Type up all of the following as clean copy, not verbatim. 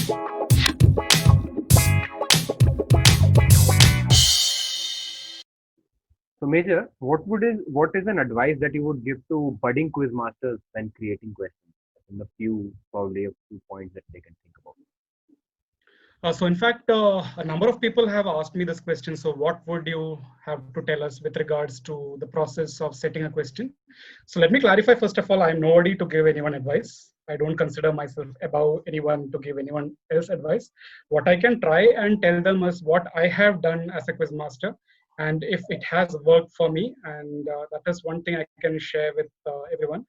So, Major, what is an advice that you would give to budding quiz masters when creating questions? In a few, probably a few points that they can think about. So in fact, a number of people have asked me this question. So what would you have to tell us with regards to the process of setting a question? So let me clarify, first of all, I'm nobody to give anyone advice. I don't consider myself above anyone to give anyone else advice. What I can try and tell them is what I have done as a quiz master, and if it has worked for me, and that is one thing I can share with everyone.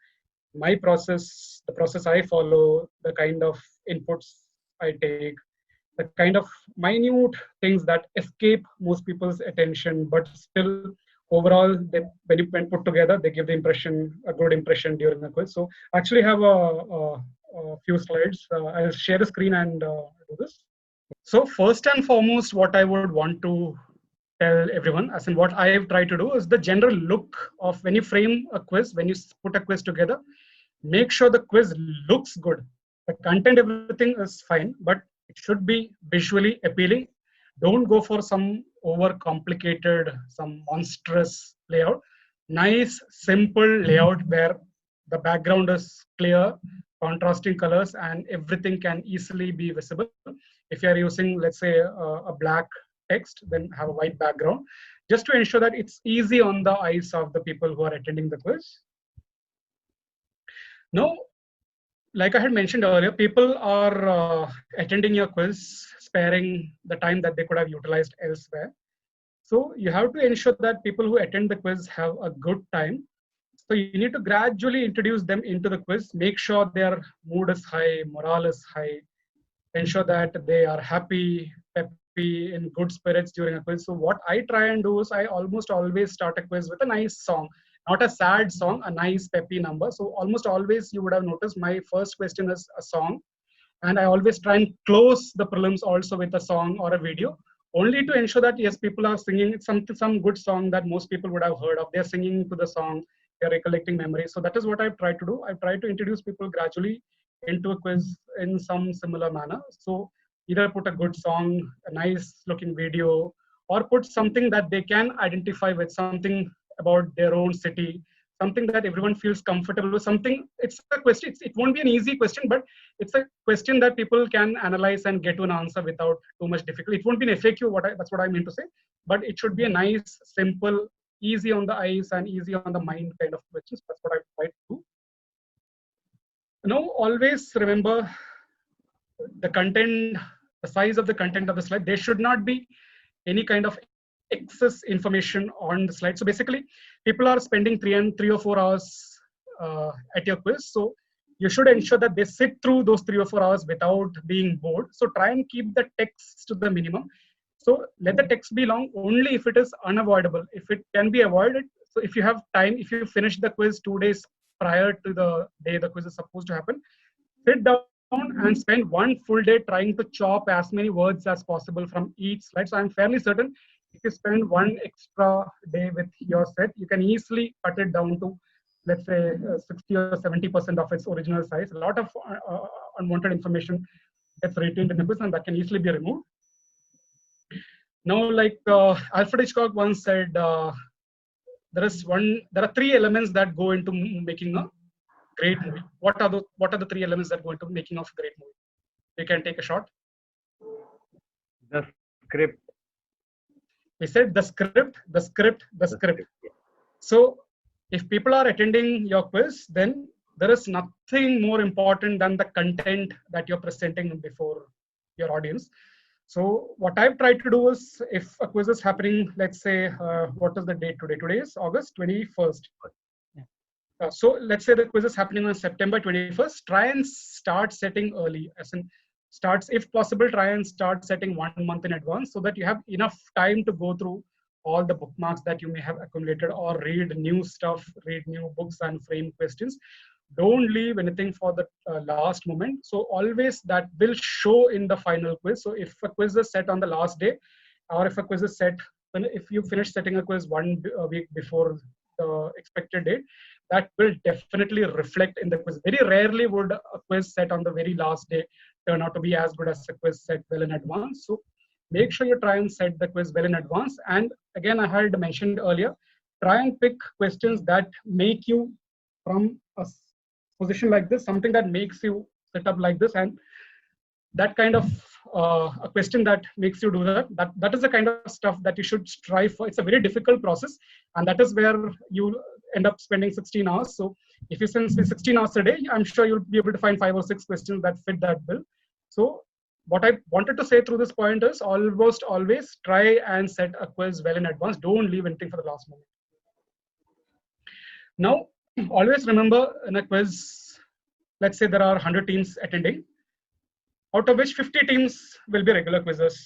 My process, the process I follow, the kind of inputs I take, the kind of minute things that escape most people's attention, but still overall, when put together, they give the impression, a good impression during the quiz. So I actually have a few slides. I'll share the screen and do this. So first and foremost, what I would want to tell everyone, as in what I have tried to do, is the general look of when you frame a quiz, when you put a quiz together, make sure the quiz looks good. The content, everything is fine, but it should be visually appealing. Don't go for some over complicated, some monstrous layout. Nice, simple layout where the background is clear, contrasting colors, and everything can easily be visible. If you're using, let's say, a black text, then have a white background, just to ensure that it's easy on the eyes of the people who are attending the quiz. Now, like I had mentioned earlier, people are attending your quiz, sparing the time that they could have utilized elsewhere. So you have to ensure that people who attend the quiz have a good time. So you need to gradually introduce them into the quiz, make sure their mood is high, morale is high, ensure that they are happy, peppy, in good spirits during a quiz. So what I try and do is I almost always start a quiz with a nice song, not a sad song, a nice peppy number. So almost always you would have noticed my first question is a song, and I always try and close the prelims also with a song or a video, only to ensure that yes, people are singing some good song that most people would have heard of. They're singing to the song, they're recollecting memories. So that is what I've tried to do. I've tried to introduce people gradually into a quiz in some similar manner. So either put a good song, a nice looking video, or put something that they can identify with, something about their own city, something that everyone feels comfortable with, something, it's a question, it won't be an easy question, but it's a question that people can analyze and get to an answer without too much difficulty. It won't be an FAQ, that's what I mean to say, but it should be a nice, simple, easy on the eyes and easy on the mind kind of questions. That's what I try to do. Now, always remember the content, the size of the content of the slide. There should not be any kind of excess information on the slide. So basically, people are spending 3 or 4 hours at your quiz. So you should ensure that they sit through those 3 or 4 hours without being bored. So try and keep the text to the minimum. So let the text be long only if it is unavoidable. If it can be avoided, so if you have time, if you finish the quiz 2 days prior to the day the quiz is supposed to happen, sit down and spend 1 full day trying to chop as many words as possible from each slide. So I'm fairly certain if you spend 1 extra day with your set, you can easily cut it down to, let's say, 60 or 70% of its original size. A lot of unwanted information gets retained in the quiz, and that can easily be removed. Now, like Alfred Hitchcock once said, there are 3 elements that go into making a great movie. What are the 3 elements that go into making of a great movie? You can take a shot. The script. We said the script. So if people are attending your quiz, then there is nothing more important than the content that you're presenting before your audience. So what I've tried to do is, if a quiz is happening, let's say, what is the date today? Today is August 21st. So let's say the quiz is happening on September 21st. Try and start setting early, as in if possible, try and start setting 1 month in advance so that you have enough time to go through all the bookmarks that you may have accumulated, or read new stuff, read new books and frame questions. Don't leave anything for the last moment. So always that will show in the final quiz. So if a quiz is set on the last day, or if a quiz is set, if you finish setting a quiz 1 week before the expected date, that will definitely reflect in the quiz. Very rarely would a quiz set on the very last day turn out to be as good as a quiz set well in advance. So make sure you try and set the quiz well in advance. And again, I had mentioned earlier, try and pick questions that make you from a position like this, something that makes you sit up like this, and that kind of a question that makes you do that is the kind of stuff that you should strive for. It's a very difficult process, and that is where you end up spending 16 hours. So if you spend 16 hours a day, I'm sure you'll be able to find 5 or 6 questions that fit that bill. So what I wanted to say through this point is almost always try and set a quiz well in advance. Don't leave anything for the last moment. Now, always remember, in a quiz, let's say there are 100 teams attending, out of which 50 teams will be regular quizzers.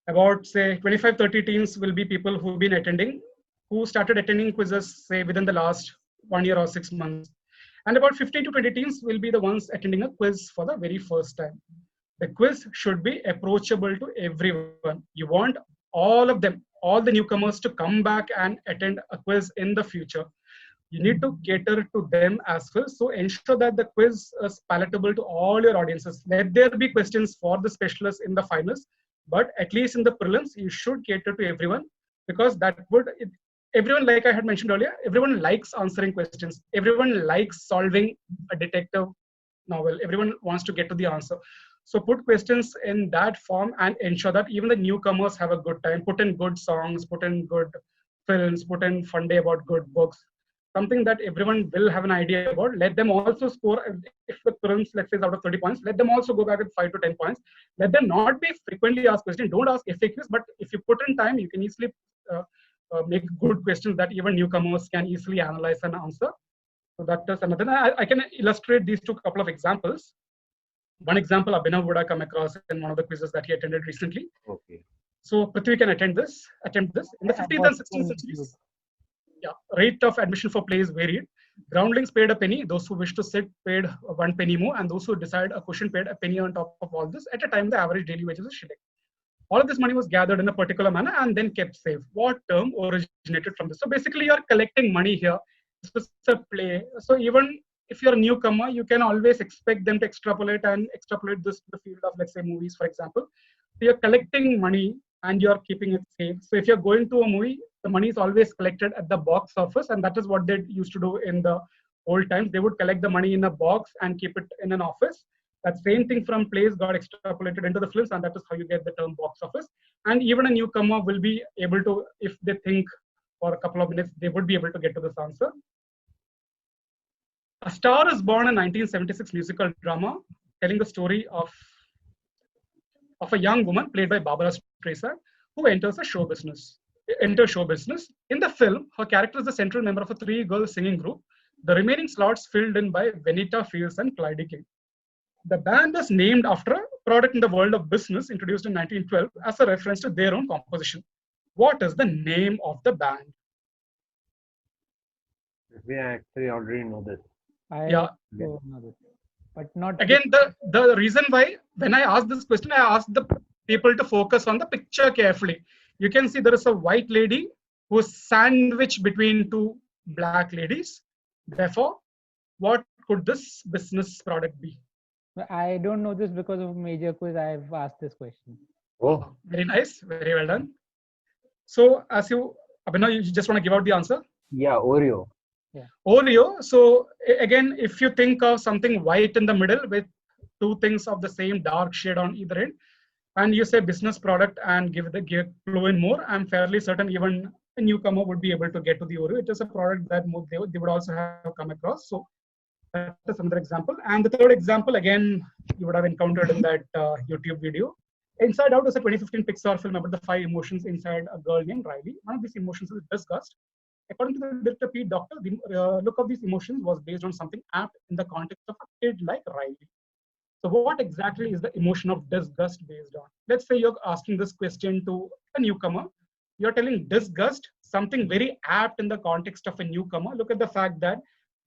About, say, 25-30 teams will be people who've been attending, who started attending quizzes, say, within the last 1 year or 6 months. And about 15 to 20 teams will be the ones attending a quiz for the very first time. The quiz should be approachable to everyone. You want all of them, all the newcomers, to come back and attend a quiz in the future. You need to cater to them as well. So ensure that the quiz is palatable to all your audiences. Let there be questions for the specialists in the finals, but at least in the prelims, you should cater to everyone, because that would, everyone, like I had mentioned earlier, everyone likes answering questions. Everyone likes solving a detective novel. Everyone wants to get to the answer. So put questions in that form and ensure that even the newcomers have a good time. Put in good songs, put in good films, put in fun day about good books. Something that everyone will have an idea about. Let them also score. If the prelims, let's say, is out of 30 points, let them also go back with 5 to 10 points. Let them not be frequently asked questions. Don't ask FAQs, but if you put in time, you can easily make good questions that even newcomers can easily analyze and answer. So that is another. I can illustrate these two couple of examples. One example Abhinav would have come across in one of the quizzes that he attended recently. Okay. So Prithvi can attempt this. In the 15th and 16th centuries, rate of admission for plays varied. Groundlings paid a penny. Those who wished to sit paid 1 penny more, and those who desired a cushion paid a penny on top of all this. At a time, the average daily wages was shilling. All of this money was gathered in a particular manner and then kept safe. What term originated from this? So basically, you're collecting money here. This is a play. So even if you're a newcomer, you can always expect them to extrapolate this to the field of, let's say, movies, for example. So you're collecting money and you're keeping it safe. So if you're going to a movie, the money is always collected at the box office, and that is what they used to do in the old times. They would collect the money in a box and keep it in an office. That same thing from plays got extrapolated into the films, and that is how you get the term box office. And even a newcomer will be able to, if they think for a couple of minutes, they would be able to get to this answer. A Star is Born, a 1976 musical drama telling the story of a young woman played by Barbara Streisand who enters show business. In the film, her character is the central member of a 3-girl singing group. The remaining slots filled in by Venita Fields and Clyde King. The band is named after a product in the world of business introduced in 1912 as a reference to their own composition. What is the name of the band? We actually already know this. I don't know this, but not again. The reason why when I asked this question, I asked the people to focus on the picture carefully. You can see there is a white lady who is sandwiched between 2 black ladies. Therefore, what could this business product be? I don't know this because of major quiz. I've asked this question. Oh, very nice. Very well done. So, Abhinav, you just want to give out the answer? Yeah, Oreo. Yeah. Oreo. So, again, if you think of something white in the middle with 2 things of the same dark shade on either end, and you say business product and give clue in more, I'm fairly certain even a newcomer would be able to get to the Oreo. It is a product that they would also have come across. So that is another example. And the third example, again, you would have encountered in that YouTube video. Inside Out is a 2015 Pixar film about the 5 emotions inside a girl named Riley. One of these emotions is disgust. According to the director Pete Docter, the look of these emotions was based on something apt in the context of a kid like Riley. So what exactly is the emotion of disgust based on? Let's say you're asking this question to a newcomer. You're telling disgust, something very apt in the context of a newcomer. Look at the fact that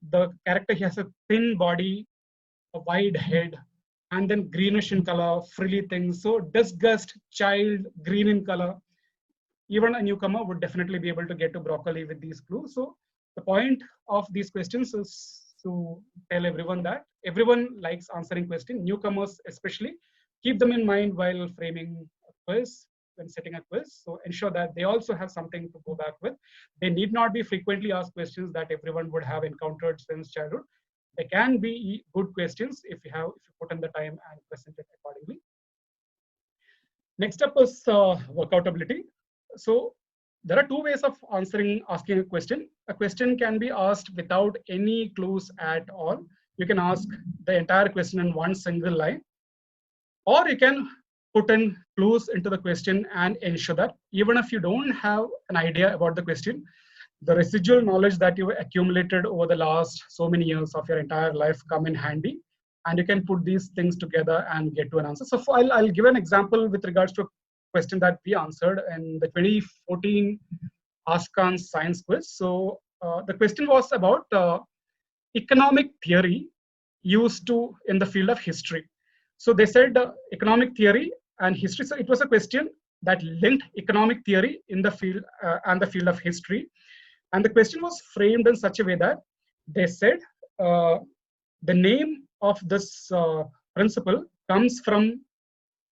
the character has a thin body, a wide head, and then greenish in color, frilly things. So disgust, child, green in color. Even a newcomer would definitely be able to get to broccoli with these clues. So The point of these questions is to tell everyone that everyone likes answering questions, newcomers especially. Keep them in mind while framing a quiz, when setting a quiz. So ensure that they also have something to go back with. They need not be frequently asked questions that everyone would have encountered since childhood. They can be good questions if you put in the time and present it accordingly. Next up is workoutability. So there are two ways of asking a question. A question can be asked without any clues at all. You can ask the entire question in one single line, or you can put in clues into the question and ensure that even if you don't have an idea about the question, the residual knowledge that you accumulated over the last so many years of your entire life come in handy, and you can put these things together and get to an answer. So I'll give an example with regards to a question that we answered in the 2014 Ask Khan science quiz. So the question was about economic theory used in the field of history. So they said economic theory and history. So it was a question that linked economic theory in the field and the field of history. And the question was framed in such a way that they said the name of this principle comes from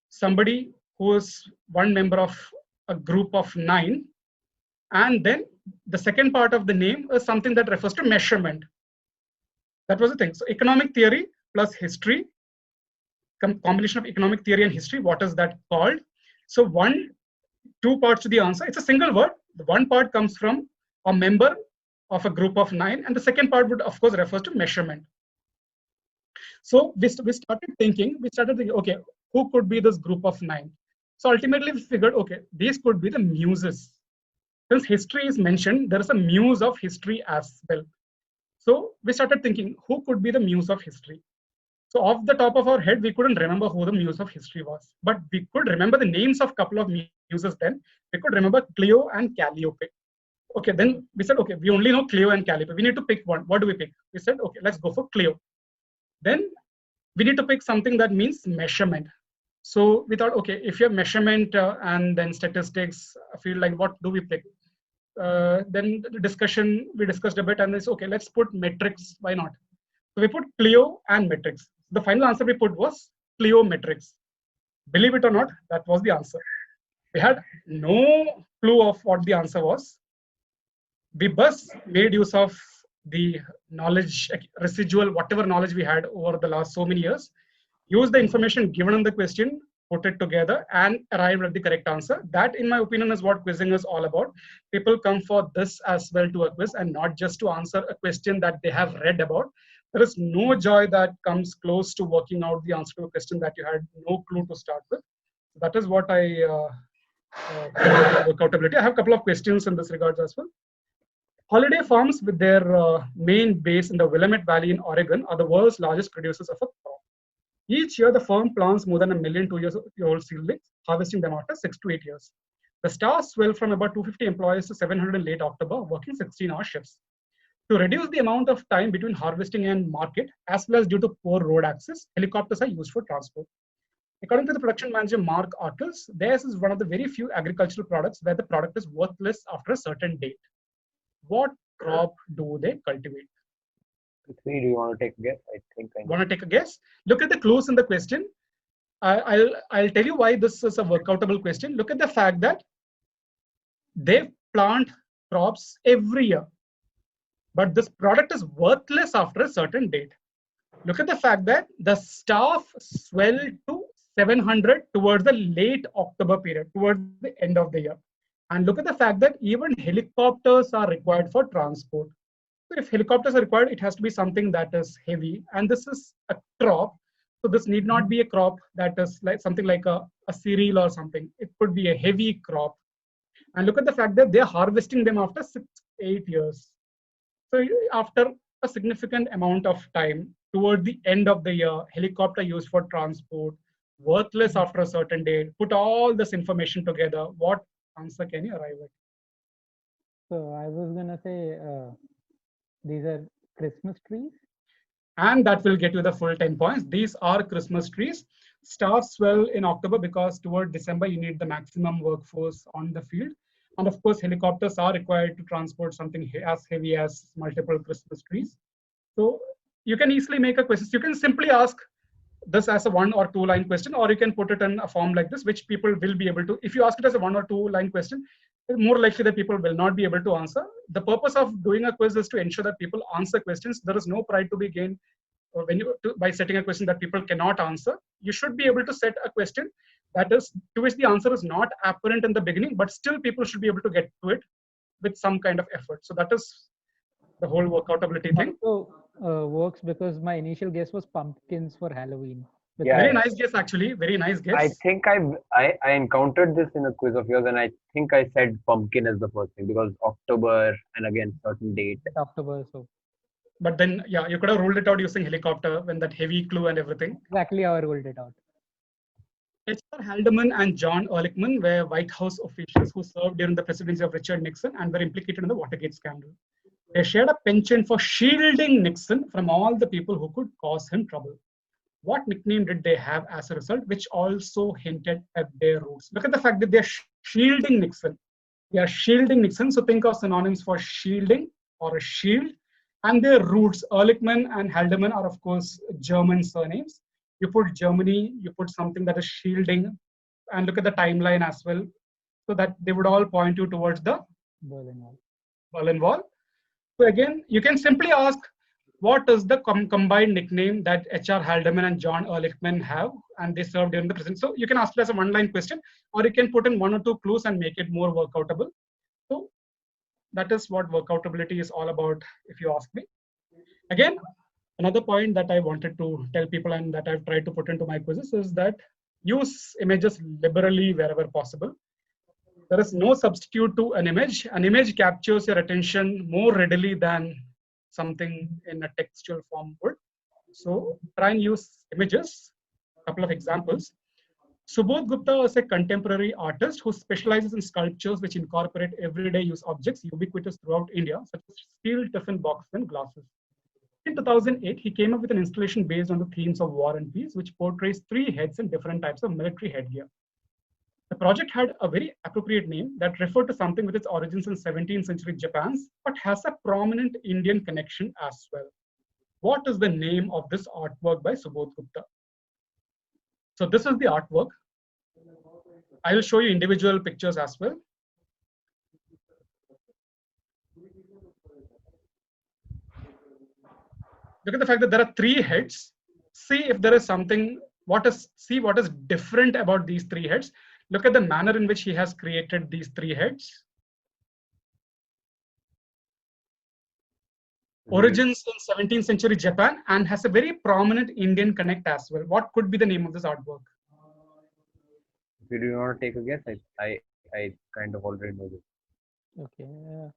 somebody who is one member of a group of 9. And then the second part of the name is something that refers to measurement. That was the thing. So economic theory plus history, combination of economic theory and history, what is that called? So two parts to the answer. It's a single word. The one part comes from a member of a group of 9, and the second part would of course refer to measurement. So we started thinking, okay, who could be this group of 9? So ultimately we figured, okay, these could be the muses. Since history is mentioned, there is a muse of history as well. So we started thinking, who could be the muse of history? So off the top of our head, we couldn't remember who the muse of history was, but we could remember the names of a couple of muses then. We could remember Clio and Calliope. Okay, then we said, okay, we only know Clio and Calliope. We need to pick one. What do we pick? We said, okay, let's go for Clio. Then we need to pick something that means measurement. So we thought, okay, if you have measurement and then statistics, I feel like what do we pick? Then the discussion, we discussed a bit and it's okay, let's put metrics. Why not? So we put Clio and metrics. The final answer we put was Clio metrics. Believe it or not, that was the answer. We had no clue of what the answer was. We just made use of the knowledge, residual, whatever knowledge we had over the last so many years, use the information given in the question, put it together and arrive at the correct answer. That, in my opinion, is what quizzing is all about. People come for this as well to a quiz and not just to answer a question that they have read about. There is no joy that comes close to working out the answer to a question that you had no clue to start with. That is what I workoutability. I have a couple of questions in this regard as well. Holiday farms with their main base in the Willamette Valley in Oregon are the world's largest producers of a crop. Each year, the firm plants more than 1 million 2-year-old seedlings, harvesting them after 6 to 8 years. The staff swell from about 250 employees to 700 in late October, working 16-hour shifts. To reduce the amount of time between harvesting and market, as well as due to poor road access, helicopters are used for transport. According to the production manager Mark Artels, theirs is one of the very few agricultural products where the product is worthless after a certain date. What crop do they cultivate? Prithvi, do you want to take a guess? I think I want to take a guess. Look at the clues in the question. I'll tell you why this is a workoutable question. Look at the fact that they plant crops every year, but this product is worthless after a certain date. Look at the fact that the staff swell to 700 towards the late October period, towards the end of the year. And look at the fact that even helicopters are required for transport. So if helicopters are required, it has to be something that is heavy. And this is a crop. So this need not be a crop that is like something like a cereal or something. It could be a heavy crop. And look at the fact that they're harvesting them after 6-8 years. So after a significant amount of time, toward the end of the year, helicopter used for transport, worthless after a certain date, put all this information together, what answer can you arrive at? So I was gonna say these are Christmas trees. And that will get you the full 10 points. These are Christmas trees. Staff swell in October because toward December, you need the maximum workforce on the field. And of course, helicopters are required to transport something as heavy as multiple Christmas trees. So you can easily make a question. You can simply ask this as a 1 or 2 line question, or you can put it in a form like this, which people will be able to. If you ask it as a 1 or 2 line question, it's more likely that people will not be able to answer. The purpose of doing a quiz is to ensure that people answer questions. There is no pride to be gained by setting a question that people cannot answer. You should be able to set a question that is to which the answer is not apparent in the beginning, but still people should be able to get to it with some kind of effort. So that is the whole workoutability thing. Also works because my initial guess was pumpkins for Halloween. Yeah. Very nice guess, actually. Very nice guess. I think I encountered this in a quiz of yours, and I think I said pumpkin as the first thing because October and again certain date. October, so But then, yeah, you could have ruled it out using helicopter when that heavy clue and everything. exactly how I ruled it out. H.R. Haldeman and John Ehrlichman were White House officials who served during the presidency of Richard Nixon and were implicated in the Watergate scandal. They shared a penchant for shielding Nixon from all the people who could cause him trouble. What nickname did they have as a result, which also hinted at their roots? Look at the fact that they're shielding Nixon. They are shielding Nixon. So think of synonyms for shielding or a shield. And their roots, Ehrlichman and Haldeman, are of course German surnames. You put Germany, you put something that is shielding, and look at the timeline as well. So that they would all point you towards the Berlin Wall. Berlin Wall. So again, you can simply ask, what is the combined nickname that H.R. Haldeman and John Ehrlichman have, and they served during the presidency? So you can ask it as a one-line question, or you can put in 1 or 2 clues and make it more workoutable. So that is what workoutability is all about, if you ask me. Again, another point that I wanted to tell people and that I've tried to put into my quizzes is that use images liberally wherever possible. There is no substitute to an image. An image captures your attention more readily than something in a textual form would. So try and use images. A couple of examples. Subodh Gupta was a contemporary artist who specializes in sculptures which incorporate everyday use objects ubiquitous throughout India, such as steel tiffin boxes and glasses. In 2008, he came up with an installation based on the themes of war and peace, which portrays 3 heads in different types of military headgear. The project had a very appropriate name that referred to something with its origins in 17th century Japan, but has a prominent Indian connection as well. What is the name of this artwork by Subodh Gupta? So this is the artwork. I will show you individual pictures as well. Look at the fact that there are 3 heads. See if there is something, see what is different about these 3 heads. Look at the manner in which he has created these 3 heads. Origins in 17th century Japan and has a very prominent Indian connect as well. What could be the name of this artwork? If you do want to take a guess, I kind of already know this. Okay.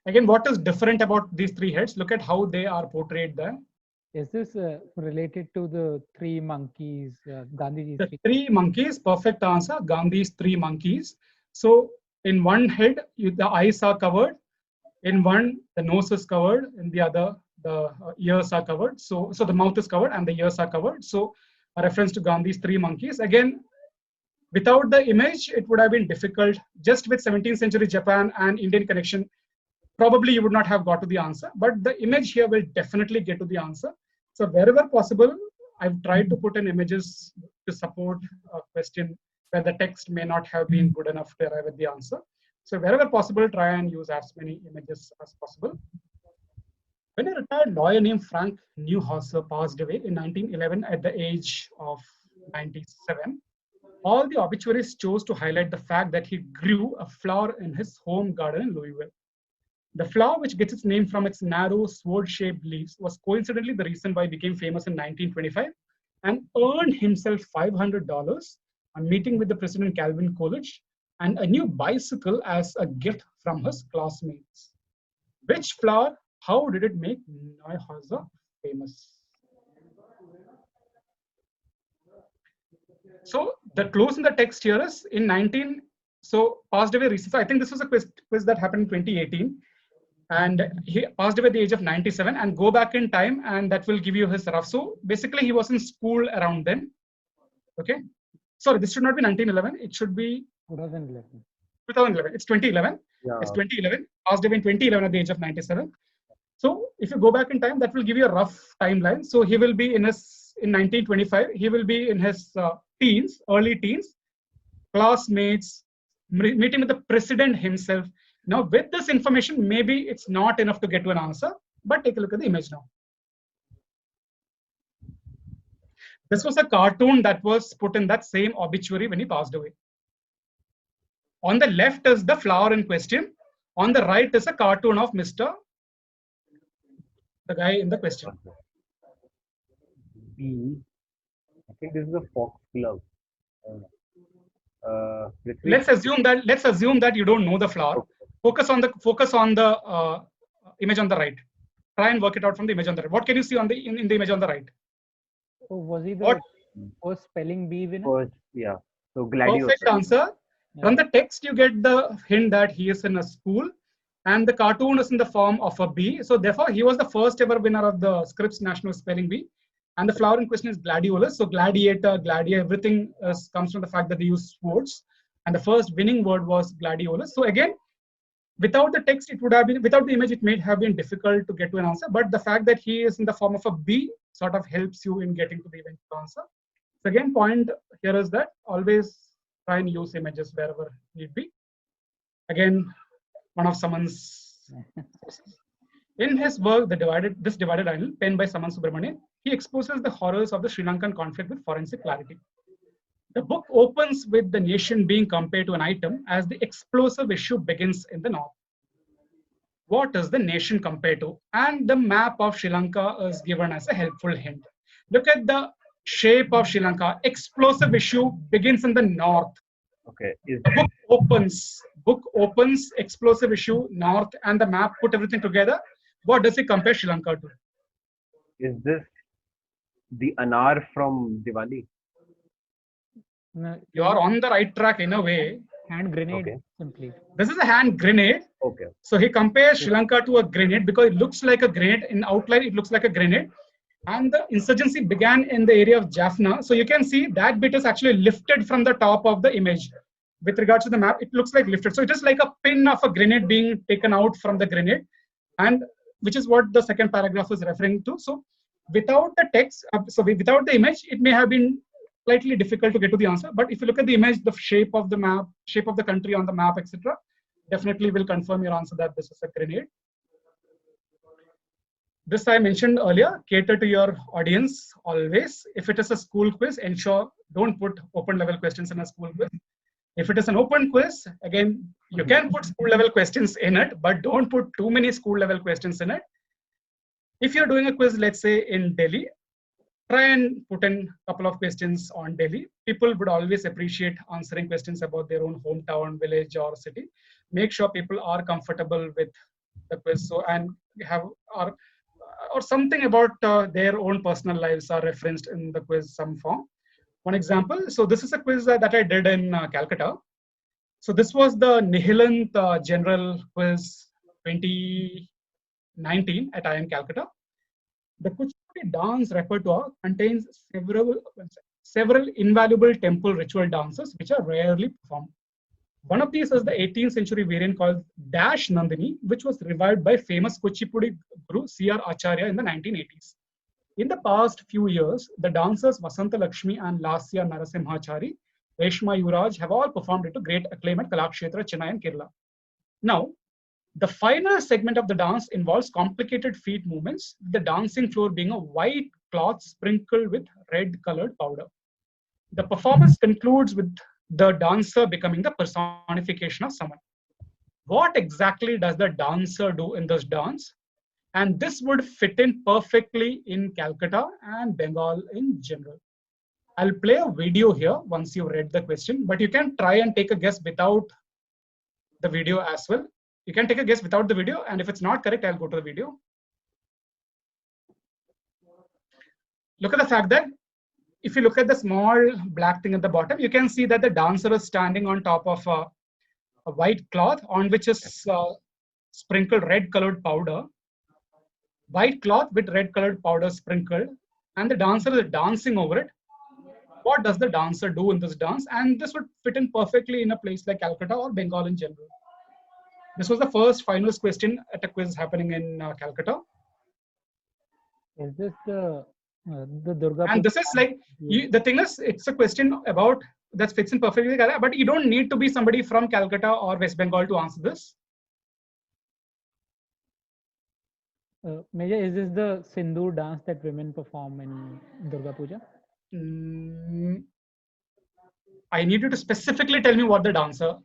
Again, what is different about these 3 heads? Look at how they are portrayed there. Is this related to the 3 monkeys, Gandhiji's The 3 monkeys, perfect answer, Gandhi's 3 monkeys. So in one head, the eyes are covered. In one, the nose is covered. In the other, the ears are covered. So the mouth is covered and the ears are covered. So a reference to Gandhi's 3 monkeys. Again, without the image, it would have been difficult. Just with 17th century Japan and Indian connection, probably you would not have got to the answer. But the image here will definitely get to the answer. So wherever possible, I've tried to put in images to support a question where the text may not have been good enough to arrive at the answer. So wherever possible, try and use as many images as possible. When a retired lawyer named Frank Neuhauser passed away in 1911 at the age of 97, all the obituaries chose to highlight the fact that he grew a flower in his home garden in Louisville. The flower, which gets its name from its narrow sword-shaped leaves, was coincidentally the reason why he became famous in 1925 and earned himself $500 on meeting with the president Calvin Coolidge and a new bicycle as a gift from his classmates. Which flower? How did it make Neuhauser famous? So the clues in the text here is in 19, so passed away recently. So I think this was a quiz that happened in 2018. And he passed away at the age of 97, and go back in time and that will give you his rough. So basically he was in school around then. Okay. Sorry, this should not be 1911. It should be 2011. 2011. It's 2011. Yeah. It's 2011. Passed away in 2011 at the age of 97. So if you go back in time, that will give you a rough timeline. So he will be in 1925. He will be in his teens, early teens, classmates, meeting with the president himself. Now, with this information, maybe it's not enough to get to an answer, but take a look at the image now. This was a cartoon that was put in that same obituary when he passed away. On the left is the flower in question. On the right is a cartoon of the guy in the question. B. I think this is a foxglove. Let's assume that you don't know the flower. Okay. Focus on the image on the right. Try and work it out from the image on the right. What can you see on in the image on the right? So was he the first spelling bee winner? First, yeah. So gladiator. Perfect answer. Yeah. From the text, you get the hint that he is in a school, and the cartoon is in the form of a bee. So therefore, he was the first ever winner of the Scripps National Spelling Bee. And the flower in question is gladiolus. So gladiator, everything comes from the fact that they use swords. And the first winning word was gladiolus. So again, without the text, it would have been, without the image, it may have been difficult to get to an answer. But the fact that he is in the form of a bee sort of helps you in getting to the eventual answer. So again, point here is that always try and use images wherever need be. Again, one of Saman's sources. In his work, This Divided Island, penned by Saman Subramanian, he exposes the horrors of the Sri Lankan conflict with forensic clarity. The book opens with the nation being compared to an item as the explosive issue begins in the north. What is the nation compared to? And the map of Sri Lanka is given as a helpful hint. Look at the shape of Sri Lanka. Explosive issue begins in the north. Okay. The book opens, explosive issue, north, and the map put everything together. What does it compare Sri Lanka to? Is this the Anar from Diwali? No, You are on the right track in a way. hand grenade, Okay. simply. This is a hand grenade. Okay. So he compares Sri Lanka to a grenade because it looks like a grenade. In outline, it looks like a grenade. And the insurgency began in the area of Jaffna. So you can see that bit is actually lifted from the top of the image. With regards to the map, it looks like lifted. So it is like a pin of a grenade being taken out from the grenade, and which is what the second paragraph is referring to. So without the text, without the image, it may have been slightly difficult to get to the answer. But if you look at the image, the shape of the map, shape of the country on the map, etc., definitely will confirm your answer that this is a grenade. This I mentioned earlier, cater to your audience always. If it is a school quiz, ensure don't put open level questions in a school quiz. If it is an open quiz, again, you can put school level questions in it, but don't put too many school level questions in it. If you're doing a quiz, let's say in Delhi, try and put in a couple of questions on Delhi. People would always appreciate answering questions about their own hometown, village, or city. Make sure people are comfortable with the quiz. So, and have or something about their own personal lives are referenced in the quiz some form. One example, so this is a quiz that I did in Calcutta. So this was the Nihilant General Quiz 2019 at IIM Calcutta. The Kuchipudi dance repertoire contains several invaluable temple ritual dances which are rarely performed. One of these is the 18th century variant called Dash Nandini, which was revived by famous Kuchipudi guru C.R. Acharya in the 1980s. In the past few years, the dancers Vasanta Lakshmi and Lasya Narasimhachari, Reshma Yuvraj have all performed it to great acclaim at Kalakshetra, Chennai and Kerala. Now, the final segment of the dance involves complicated feet movements, the dancing floor being a white cloth sprinkled with red colored powder. The performance concludes with the dancer becoming the personification of someone. What exactly does the dancer do in this dance? And this would fit in perfectly in Calcutta and Bengal in general. I'll play a video here once you've read the question, but you can try and take a guess without the video as well. You can take a guess without the video, and if it's not correct, I'll go to the video. Look at the fact that if you look at the small black thing at the bottom, you can see that the dancer is standing on top of a white cloth on which is sprinkled red colored powder. White cloth with red colored powder sprinkled, and the dancer is dancing over it. what does the dancer do in this dance? And this would fit in perfectly in a place like Calcutta or Bengal in general. This was the first finalist question at a quiz happening in Calcutta. Is this the Durga And this is like, the thing is, it's a question about that fits in perfectly, but you don't need to be somebody from Calcutta or West Bengal to answer this. Major, is this the Sindoor dance that women perform in Durga Puja? I need you to specifically tell me what the dancer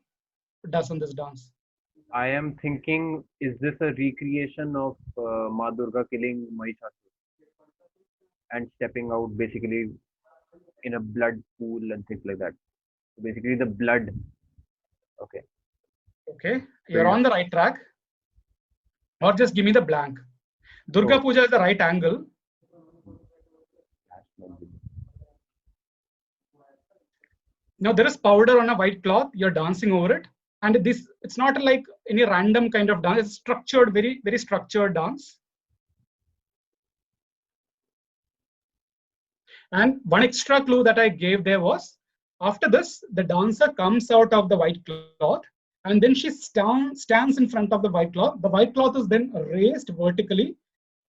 does on this dance. I am thinking, is this a recreation of Ma Durga killing Mahishasura and stepping out basically in a blood pool and things like that? So basically, the blood. Okay. Okay, you're on the right track. Or just give me the blank. Durga Puja is the right angle. Now there is powder on a white cloth. You're dancing over it, and it's not like any random kind of dance. It's structured, very very structured dance. And one extra clue that I gave there was, after this, the dancer comes out of the white cloth, and then she stands in front of the white cloth. The white cloth is then raised vertically,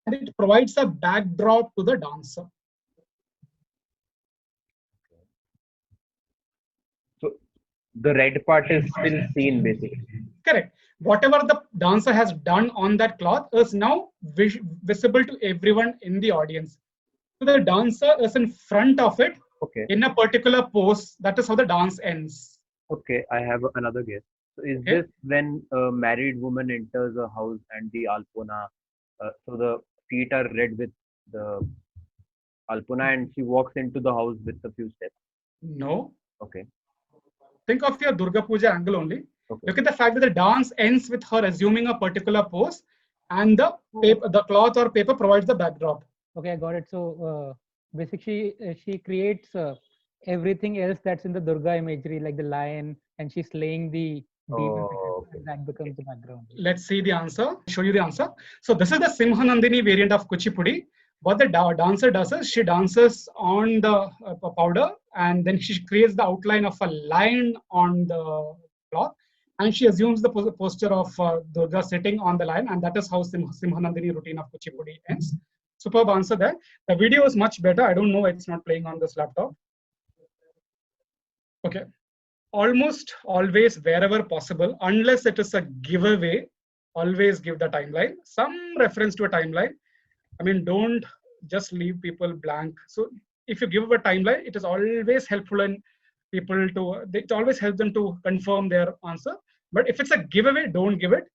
and it provides a backdrop to the dancer. So the red part is still seen, basically. Correct. Whatever the dancer has done on that cloth is now visible to everyone in the audience. So the dancer is in front of it, okay, in a particular pose. That is how the dance ends. Okay, I have another guess. So is this when a married woman enters a house and the alpona, so the feet are red with the alpona and she walks into the house with a few steps? No. Okay. Think of your Durga Puja angle only. Okay. Look at the fact that the dance ends with her assuming a particular pose, and the cloth or paper provides the backdrop. Okay, I got it. So basically, she creates everything else that's in the Durga imagery, like the lion, and she's slaying the demon, and that becomes the background. Let's see the answer. Show you the answer. So this is the Simhanandini variant of Kuchipudi. What the dancer does is she dances on the powder, and then she creates the outline of a lion on the cloth, and she assumes the posture of Durga sitting on the lion, and that is how Simhanandini routine of Kuchipudi ends. Superb answer there. The video is much better. I don't know why it's not playing on this laptop. Okay. Almost always, wherever possible, unless it is a giveaway, always give the timeline. Some reference to a timeline. I mean, don't just leave people blank. So if you give a timeline, it is always helpful in people it always helps them to confirm their answer. But if it's a giveaway, don't give it.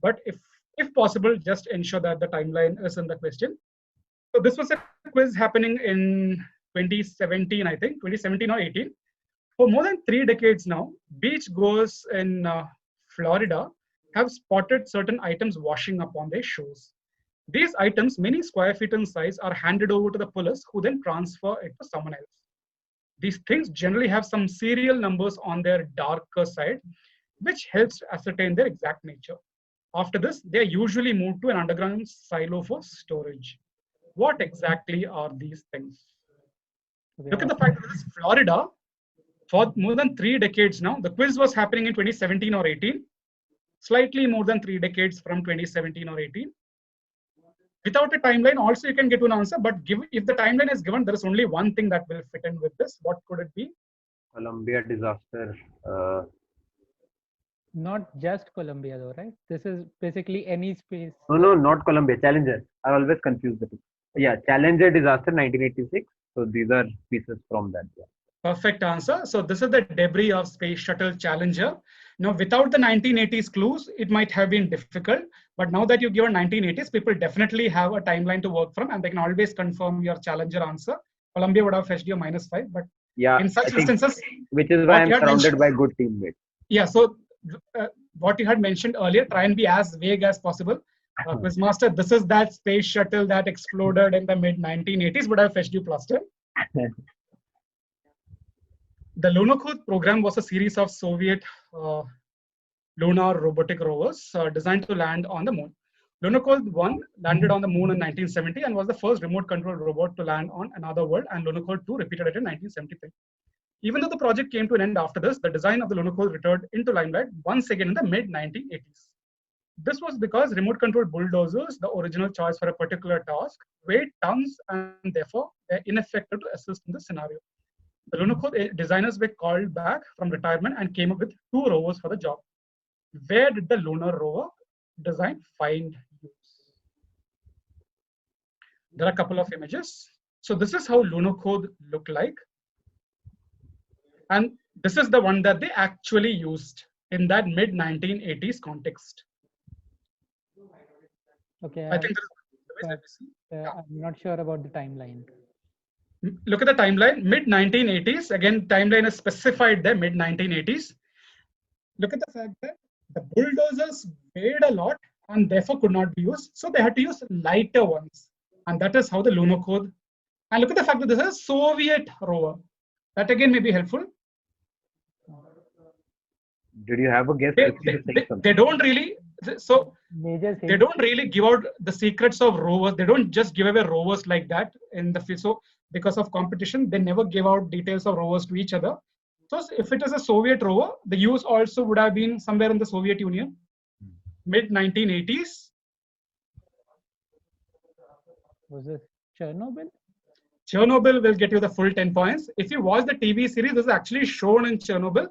But if possible, just ensure that the timeline is in the question. So this was a quiz happening in 2017, I think, 2017 or 18. For more than 3 decades now, beachgoers in Florida have spotted certain items washing up on their shores. These items, many square feet in size, are handed over to the police, who then transfer it to someone else. These things generally have some serial numbers on their darker side, which helps to ascertain their exact nature. After this, they are usually moved to an underground silo for storage. What exactly are these things? Look at the fact that this is Florida. For more than 3 decades now, the quiz was happening in 2017 or 18, slightly more than 3 decades from 2017 or 18. Without a timeline, also you can get to an answer, but if the timeline is given, there is only one thing that will fit in with this. What could it be? Columbia disaster. Not just Columbia though, right? This is basically any space. No, not Columbia. Challenger. I always confuse the two. Yeah, Challenger disaster 1986. So these are pieces from that. Yeah. Perfect answer. So this is the debris of Space Shuttle Challenger. Now, without the 1980s clues, it might have been difficult. But now that you give a 1980s, people definitely have a timeline to work from, and they can always confirm your Challenger answer. Columbia would have fetched you -5, but yeah, in such instances, which is why I'm surrounded by good teammates. Yeah. So what you had mentioned earlier, try and be as vague as possible. Quizmaster, this is that space shuttle that exploded in the mid-1980s, but I've fetched you +10. The Lunokhod program was a series of Soviet lunar robotic rovers designed to land on the moon. Lunokhod 1 landed on the moon in 1970 and was the first remote-controlled robot to land on another world, and Lunokhod 2 repeated it in 1973. Even though the project came to an end after this, the design of the Lunokhod returned into limelight once again in the mid-1980s. This was because remote-controlled bulldozers, the original choice for a particular task, weighed tons and therefore were ineffective to assist in the scenario. The Lunokhod designers were called back from retirement and came up with 2 rovers for the job. Where did the lunar rover design find use? There are a couple of images. So this is how Lunokhod looked like. And this is the one that they actually used in that mid-1980s context. Okay. I think there is, I'm not sure about the timeline. look at the timeline, mid-1980s. Again, timeline is specified there, mid-1980s. Look at the fact that the bulldozers weighed a lot and therefore could not be used. So they had to use lighter ones. And that is how the Lunokhod. And look at the fact that this is a Soviet rover. That again may be helpful. Did you have a guess? They don't really, so Major they don't really give out the secrets of rovers. They don't just give away rovers like that in the field. So because of competition, they never give out details of rovers to each other. So if it is a Soviet rover, the use also would have been somewhere in the Soviet Union, mid-1980s. Was it Chernobyl? Chernobyl will get you the full 10 points. If you watch the TV series, this is actually shown in Chernobyl.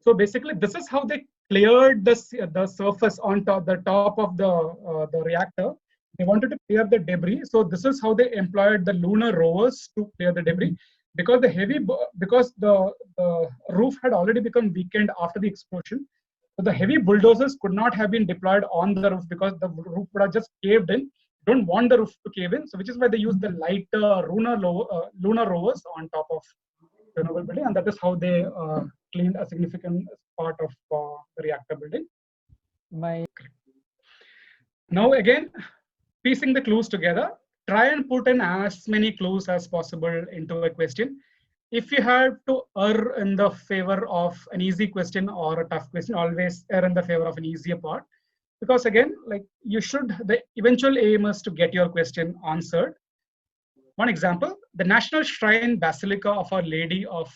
So basically, this is how they cleared the surface on top, the top of the reactor. They wanted to clear the debris. So this is how they employed the lunar rovers to clear the debris. Because the roof had already become weakened after the explosion. So the heavy bulldozers could not have been deployed on the roof because the roof would have just caved in. Don't want the roof to cave in, so which is why they use the lighter lunar rovers on top of Chernobyl building, and that is how they cleaned a significant part of the reactor building. Now again, piecing the clues together, try and put in as many clues as possible into a question. If you have to err in the favor of an easy question or a tough question, always err in the favor of an easier part. Because again, like the eventual aim is to get your question answered. One example, the National Shrine Basilica of Our Lady of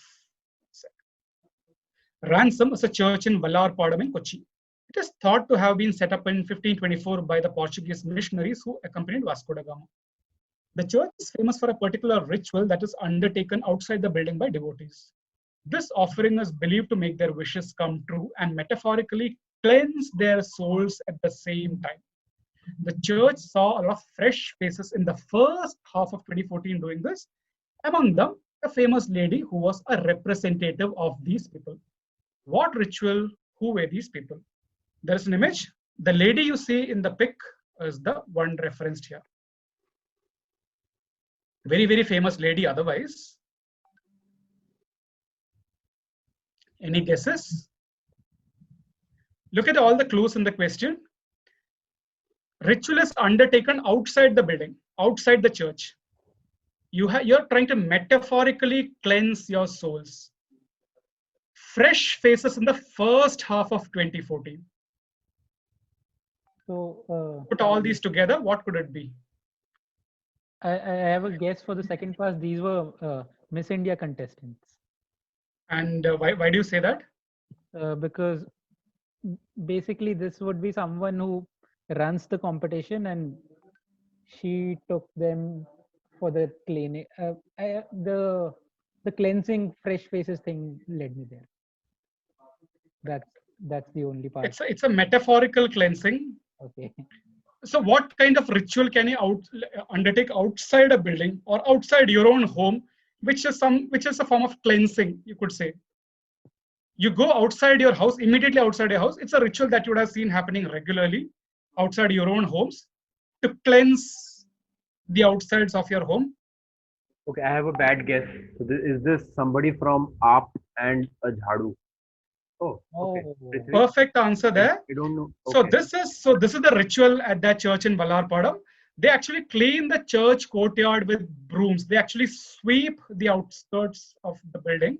Ransom is a church in Vallarpadam in Kochi. It is thought to have been set up in 1524 by the Portuguese missionaries who accompanied Vasco da Gama. The church is famous for a particular ritual that is undertaken outside the building by devotees. This offering is believed to make their wishes come true and metaphorically cleanse their souls at the same time. The church saw a lot of fresh faces in the first half of 2014 doing this. Among them, a famous lady who was a representative of these people. What ritual? Who were these people? There is an image. The lady you see in the pic is the one referenced here. Very, very famous lady otherwise. Any guesses? Look at all the clues in the question. Ritual is undertaken outside the building, outside the church. You're trying to metaphorically cleanse your souls. Fresh faces in the first half of 2014. So put all these together, what could it be? I have a guess for the second pass. These were Miss India contestants. And why do you say that? Because basically this would be someone who runs the competition, and she took them for the cleaning. The cleansing fresh faces thing led me there. That's the only part. It's a metaphorical cleansing. Okay. So what kind of ritual can you undertake outside a building or outside your own home, which is a form of cleansing, you could say? You go outside your house, immediately outside your house. It's a ritual that you would have seen happening regularly outside your own homes to cleanse the outsides of your home. Okay, I have a bad guess. So is this somebody from Aap and a Jhadu? Oh, okay. Perfect answer there. I don't know. Okay. So this is the ritual at that church in Vallarpadam. They actually clean the church courtyard with brooms. They actually sweep the outskirts of the building,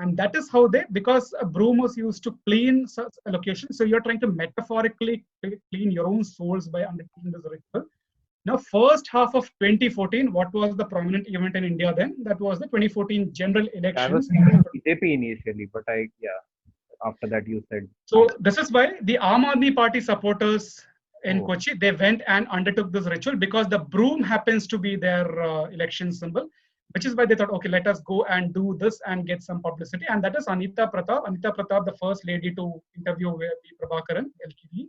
And that is how they, because a broom was used to clean such a location, so you're trying to metaphorically clean your own souls by undertaking this ritual. Now, first half of 2014, what was the prominent event in India then? That was the 2014 general I was elections. thinking BJP initially, but after that you said. So this is why the Aam Aadmi Party supporters in Oh. Kochi, they went and undertook this ritual because the broom happens to be their election symbol, which is why they thought, okay, let us go and do this and get some publicity. And that is Anita Pratap, the first lady to interview with Prabhakaran, LTD.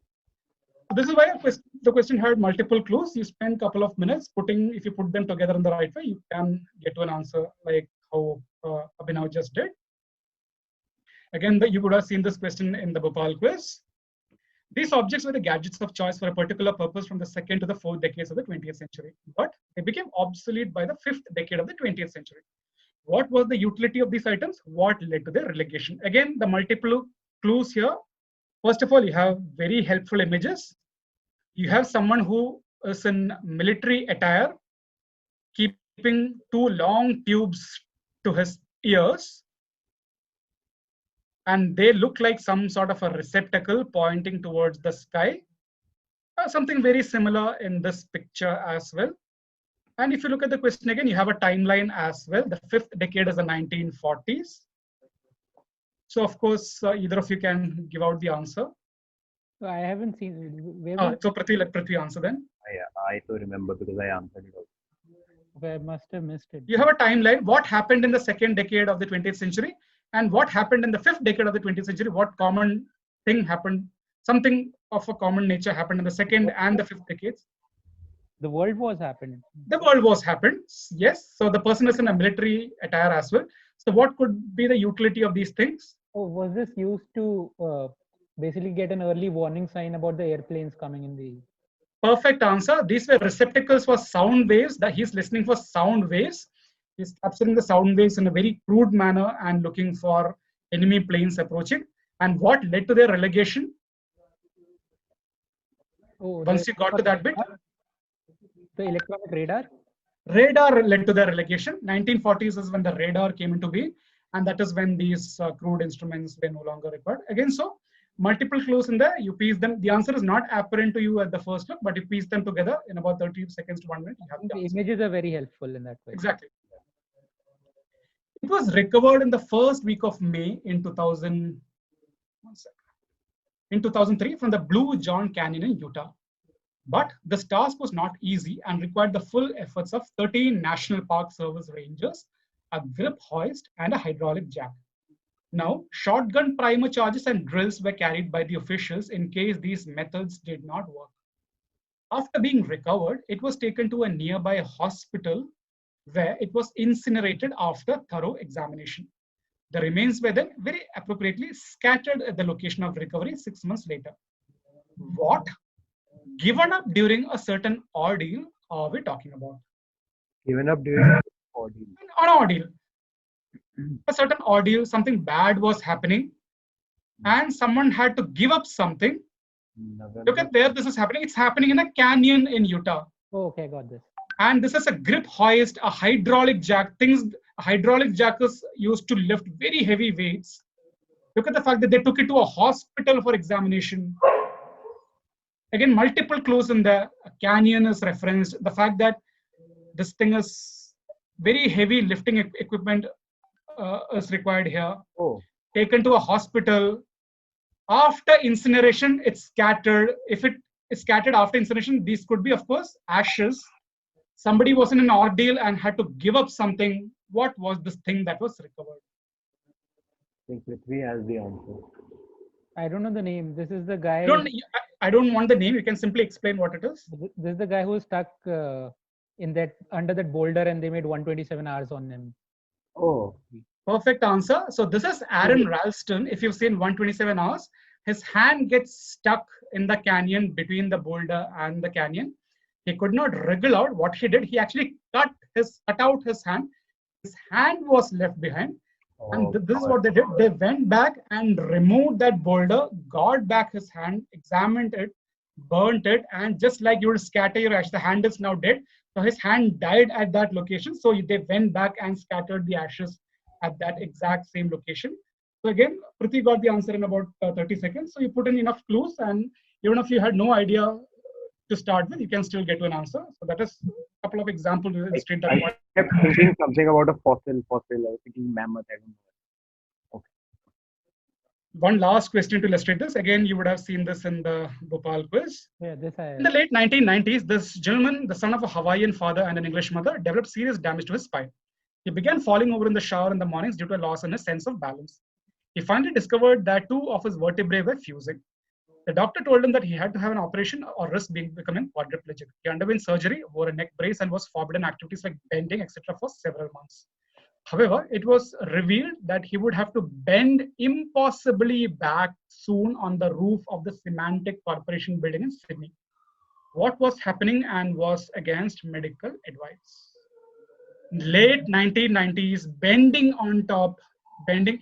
So this is why the question had multiple clues. You spend a couple of minutes if you put them together in the right way, you can get to an answer like how Abhinav just did. Again, you would have seen this question in the Bhopal quiz. These objects were the gadgets of choice for a particular purpose from the 2nd to the 4th decades of the 20th century, but they became obsolete by the 5th decade of the 20th century. What was the utility of these items? What led to their relegation? Again, the multiple clues here. First of all, you have very helpful images. You have someone who is in military attire, keeping 2 long tubes to his ears. And they look like some sort of a receptacle pointing towards the sky. Something very similar in this picture as well. And if you look at the question again, you have a timeline as well. The 5th decade is the 1940s. So of course, either of you can give out the answer. So I haven't seen. So Prithvi, let Prithvi answer then. I do remember because I answered it also. I must have missed it. You have a timeline. What happened in the 2nd decade of the 20th century? And what happened in the 5th decade of the 20th century? What common thing happened? Something of a common nature happened in the 2nd and the 5th decades. The World Wars happened. The World Wars happened, yes. So the person is in a military attire as well. So what could be the utility of these things? Oh, was this used to basically get an early warning sign about the airplanes coming in the... Perfect answer. These were receptacles for sound waves. That he's listening for sound waves. He's capturing the sound waves in a very crude manner and looking for enemy planes approaching. And what led to their relegation? Oh, Once you got to that bit, the electronic radar. Radar led to their relegation. 1940s is when the radar came into being, and that is when these crude instruments were no longer required. Again, so multiple clues in there. You piece them. The answer is not apparent to you at the first look, but you piece them together in about 30 seconds to 1 minute. You have the images are very helpful in that way. Exactly. It was recovered in the first week of May in 2000. In 2003 from the Blue John Canyon in Utah. But this task was not easy and required the full efforts of 13 National Park Service rangers, a grip hoist, and a hydraulic jack. Now, shotgun primer charges and drills were carried by the officials in case these methods did not work. After being recovered, it was taken to a nearby hospital where it was incinerated after thorough examination. The remains were then very appropriately scattered at the location of recovery 6 months later. What? Given up during a certain ordeal are we talking about? Given up during an ordeal. An ordeal. A certain ordeal, something bad was happening, and someone had to give up something. Look at where this is happening. It's happening in a canyon in Utah. Oh, okay, got this. And this is a grip hoist, a hydraulic jack. A hydraulic jack is used to lift very heavy weights. Look at the fact that they took it to a hospital for examination. Again, multiple clues in there. A canyon is referenced. The fact that this thing is very heavy lifting equipment is required here. Oh. Taken to a hospital. After incineration, it's scattered. If it is scattered after incineration, these could be, of course, ashes. Somebody was in an ordeal and had to give up something. What was this thing that was recovered? I think Prithvi has the answer. I don't know the name. This is the guy. I don't want the name. You can simply explain what it is. This is the guy who was stuck in that under that boulder, and they made 127 hours on him. Oh. Perfect answer. So this is Aaron Ralston. If you've seen 127 hours, his hand gets stuck in the canyon between the boulder and the canyon. He could not wriggle out. What he did, he actually cut out his hand. His hand was left behind. And this is what they did. They went back and removed that boulder, got back his hand, examined it, burnt it, and just like you would scatter your ash, the hand is now dead. So his hand died at that location. So they went back and scattered the ashes at that exact same location. So again, Priti got the answer in about 30 seconds. So you put in enough clues, and even if you had no idea to start with, you can still get to an answer. So that is a couple of examples to illustrate that I point. kept thinking something about a fossil. I was thinking mammoth. I don't know. One last question to illustrate this. Again, you would have seen this in the Bhopal quiz. Yeah, this I. In the late 1990s, this gentleman, the son of a Hawaiian father and an English mother, developed serious damage to his spine. He began falling over in the shower in the mornings due to a loss in his sense of balance. He finally discovered that 2 of his vertebrae were fusing. The doctor told him that he had to have an operation or risk becoming quadriplegic. He underwent surgery, wore a neck brace, and was forbidden activities like bending, etc., for several months. However, it was revealed that he would have to bend impossibly back soon on the roof of the Semantic Corporation building in Sydney. What was happening and was against medical advice. Late 1990s, bending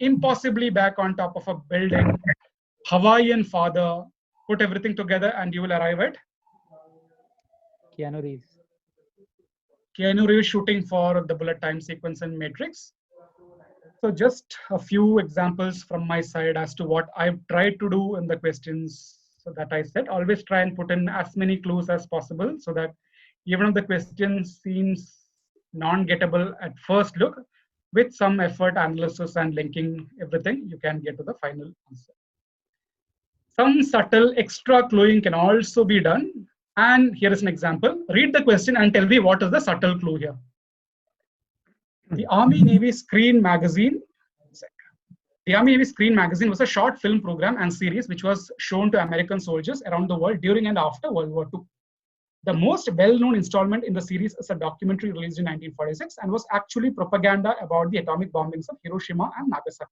impossibly back on top of a building, Hawaiian father, put everything together and you will arrive at Keanu Reeves. Keanu Reeves shooting for the bullet time sequence in Matrix. So just a few examples from my side as to what I've tried to do in the questions that I said. Always try and put in as many clues as possible so that even if the question seems non-gettable at first look, with some effort, analysis, and linking everything, you can get to the final answer. Some subtle extra cluing can also be done. And here is an example. Read the question and tell me what is the subtle clue here. The Army Navy Screen Magazine. The Army Navy Screen Magazine was a short film program and series which was shown to American soldiers around the world during and after World War II. The most well-known installment in the series is a documentary released in 1946 and was actually propaganda about the atomic bombings of Hiroshima and Nagasaki.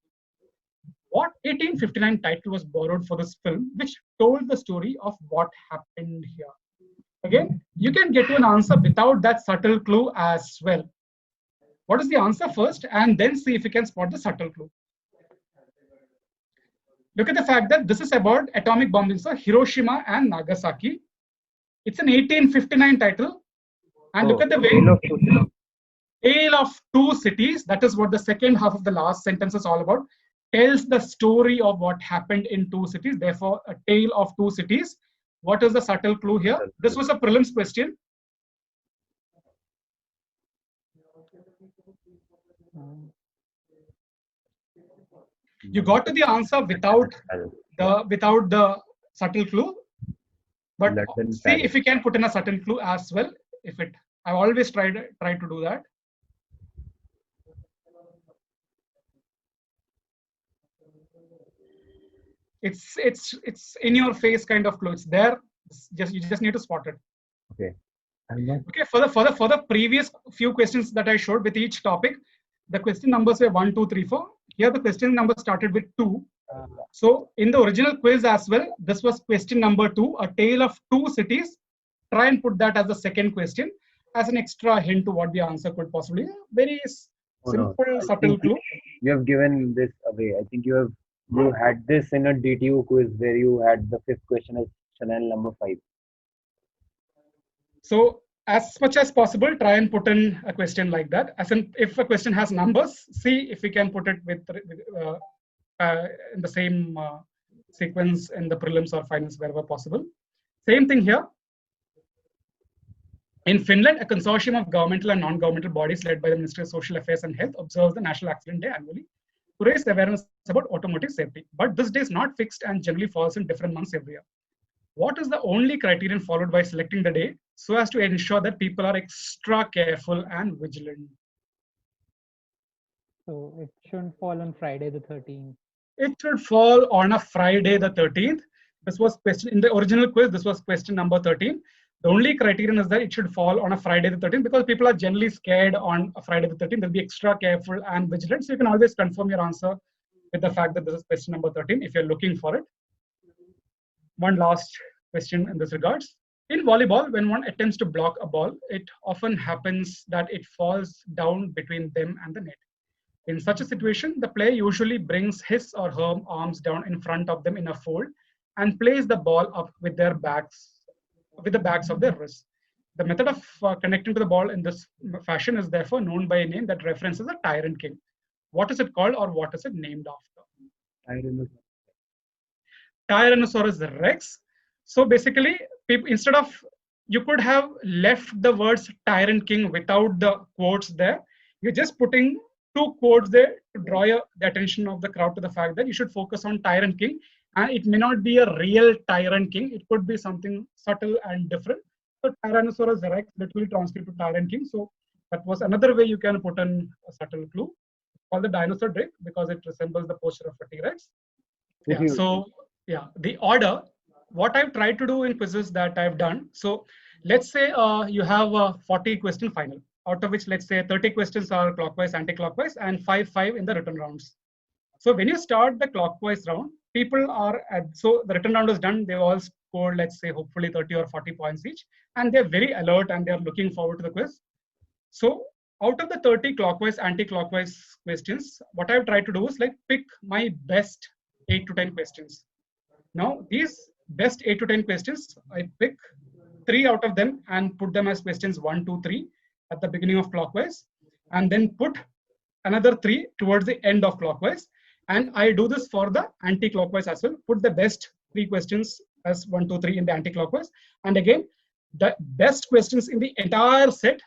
What 1859 title was borrowed for this film, which told the story of what happened here? Again, you can get to an answer without that subtle clue as well. What is the answer first, and then see if you can spot the subtle clue. Look at the fact that this is about atomic bombings of Hiroshima and Nagasaki. It's an 1859 title. And look at the way, Tale of Two Cities, that is what the second half of the last sentence is all about, tells the story of what happened in two cities. Therefore, a tale of two cities. What is the subtle clue here? This was a prelims question. You got to the answer without the subtle clue. But see if you can put in a subtle clue as well. I've always tried to do that. It's in your face kind of clue. It's there. You just need to spot it. Okay. Okay. For the previous few questions that I showed with each topic, the question numbers were 1, 2, 3, 4. Here the question number started with 2. So in the original quiz as well, this was question number 2, a tale of two cities. Try and put that as the second question as an extra hint to what the answer could possibly be. Very simple, subtle clue. You have given this away. I think you had this in a DTU quiz where you had the 5th question as Chanel number 5. So as much as possible, try and put in a question like that. As in, if a question has numbers, see if we can put it with in the same sequence in the prelims or finals wherever possible. Same thing here. In Finland, a consortium of governmental and non-governmental bodies led by the Ministry of Social Affairs and Health observes the National Accident Day annually to raise awareness about automotive safety. But this day is not fixed and generally falls in different months every year. What is the only criterion followed by selecting the day so as to ensure that people are extra careful and vigilant? So it shouldn't fall on Friday the 13th. It should fall on a Friday the 13th. This was question in the original quiz. This was question number 13. The only criterion is that it should fall on a Friday the 13th because people are generally scared on a Friday the 13th. They'll be extra careful and vigilant. So you can always confirm your answer with the fact that this is question number 13 if you're looking for it. One last question in this regards. In volleyball, when one attempts to block a ball, it often happens that it falls down between them and the net. In such a situation, the player usually brings his or her arms down in front of them in a fold and plays the ball up with the backs of their wrists. The method of connecting to the ball in this fashion is therefore known by a name that references a tyrant king. What is it called, or what is it named after? Tyrannosaurus. Tyrannosaurus Rex. So basically, instead of, you could have left the words tyrant king without the quotes there. You're just putting two quotes there to draw the attention of the crowd to the fact that you should focus on tyrant king, and it may not be a real tyrant king. It could be something subtle and different. So Tyrannosaurus Rex literally translates to tyrant king. So that was another way you can put in a subtle clue. Called the dinosaur drake because it resembles the posture of a T-Rex. Yeah, so yeah, the order, what I've tried to do in quizzes that I've done. So let's say you have a 40 question final, out of which let's say 30 questions are clockwise, anti-clockwise, and 5 in the written rounds. So when you start the clockwise round, people are so the written round is done. They all scored, let's say, hopefully 30 or 40 points each, and they're very alert and they're looking forward to the quiz. So out of the 30 clockwise, anti-clockwise questions, what I've tried to do is like pick my best 8 to 10 questions. Now these best 8 to 10 questions, I pick 3 out of them and put them as questions 1, 2, 3 at the beginning of clockwise, and then put another 3 towards the end of clockwise. And I do this for the anti-clockwise as well. Put the best 3 questions as 1, 2, 3 in the anti-clockwise. And again, the best questions in the entire set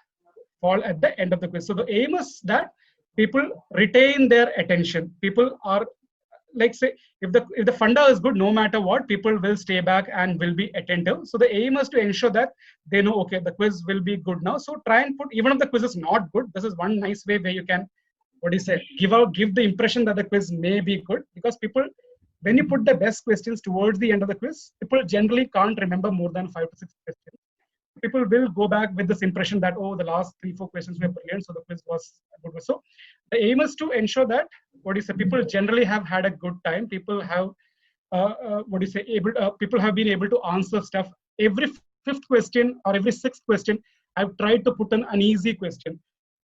fall at the end of the quiz. So the aim is that people retain their attention. People are, like say, if the funda is good, no matter what, people will stay back and will be attentive. So the aim is to ensure that they know, okay, the quiz will be good now. So try and put, even if the quiz is not good, this is one nice way where you can, give the impression that the quiz may be good, because people, when you put the best questions towards the end of the quiz, people generally can't remember more than 5 to 6 questions. People will go back with this impression that, oh, the last 3-4 questions were brilliant, so the quiz was good. So the aim is to ensure that people generally have had a good time. People have people have been able to answer stuff. Every 5th question or every 6th question, I've tried to put an easy question,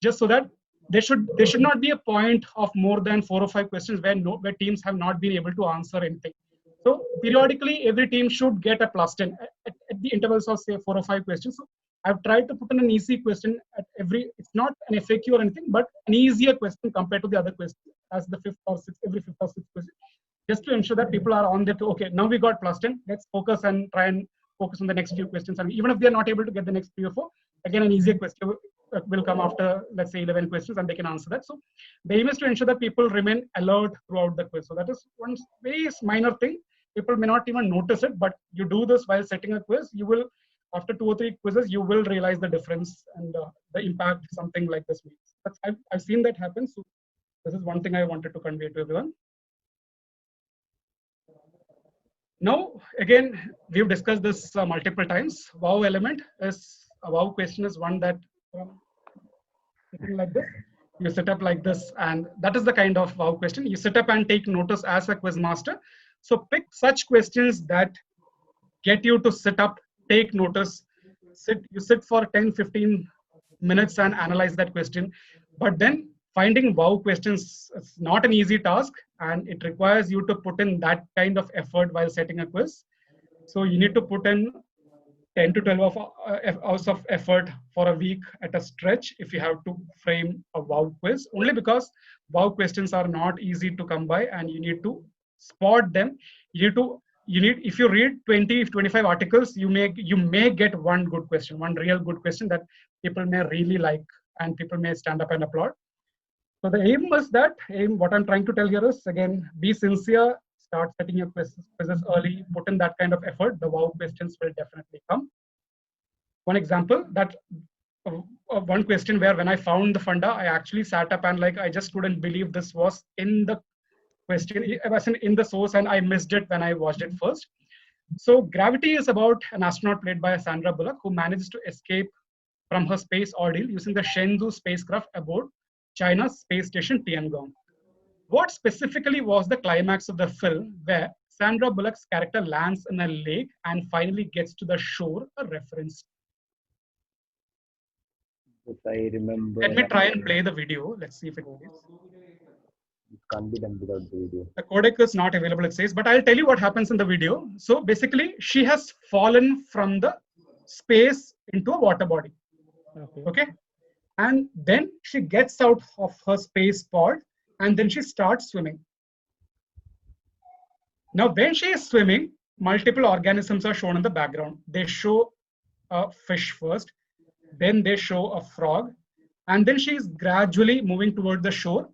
just so that there should not be a point of more than 4 or 5 questions where teams have not been able to answer anything. So periodically, every team should get a +10 at the intervals of say 4 or 5 questions. So I've tried to put in an easy question at every. It's not an FAQ or anything, but an easier question compared to the other questions as the 5th or 6th, every 5th or 6th question, just to ensure that people are on there to, okay, now we got +10. Let's focus and try and focus on the next few questions. And even if they're not able to get the next 3 or 4, again, an easier question will come after, let's say, 11 questions, and they can answer that. So the aim is to ensure that people remain alert throughout the quiz. So that is one very minor thing. People may not even notice it, but you do this while setting a quiz. You will, after 2 or 3 quizzes, you will realize the difference and the impact something like this makes. I've seen that happen. So this is one thing I wanted to convey to everyone. Now, again, we've discussed this multiple times. Wow element is, a wow question is one that, like this, you sit up like this, and that is the kind of wow question. You sit up and take notice as a quiz master. So pick such questions that get you to sit up, take notice, you sit for 10-15 minutes and analyze that question. But then finding wow questions is not an easy task, and it requires you to put in that kind of effort while setting a quiz. So you need to put in 10 to 12 hours of effort for a week at a stretch if you have to frame a wow quiz, only because wow questions are not easy to come by, and you need to spot them. If you read 20-25 articles, you may get one good question, one real good question that people may really like, and people may stand up and applaud. So the aim is what I'm trying to tell here is, again, be sincere, start setting your quizzes early, put in that kind of effort. The wow questions will definitely come. One example, that one question where when I found the funda, I actually sat up and I just couldn't believe this was in the question. It wasn't in the source, and I missed it when I watched it first. So Gravity is about an astronaut played by Sandra Bullock who manages to escape from her space ordeal using the Shenzhou spacecraft aboard China's space station Tiangong. What specifically was the climax of the film where Sandra Bullock's character lands in a lake and finally gets to the shore, a reference? If I remember. Let me try and play the video. Let's see if it plays. It can't be done without the video. The codec is not available, it says, but I'll tell you what happens in the video. So basically, she has fallen from the space into a water body. Okay. And then she gets out of her space pod and then she starts swimming. Now, when she is swimming, multiple organisms are shown in the background. They show a fish first, then they show a frog, and then she is gradually moving toward the shore,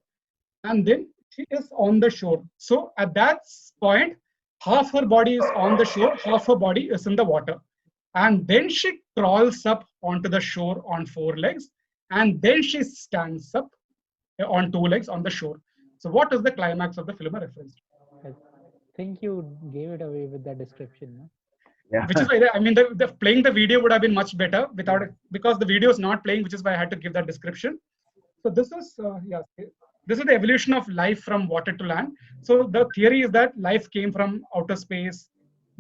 and then she is on the shore. So at that point, half her body is on the shore, half her body is in the water. And then she crawls up onto the shore on 4 legs, and then she stands up on 2 legs on the shore. So what is the climax of the film a reference to? I think you gave it away with that description. No? Yeah. Which is why I mean the playing the video would have been much better without it, because the video is not playing, which is why I had to give that description. So this is this is the evolution of life from water to land. So the theory is that life came from outer space,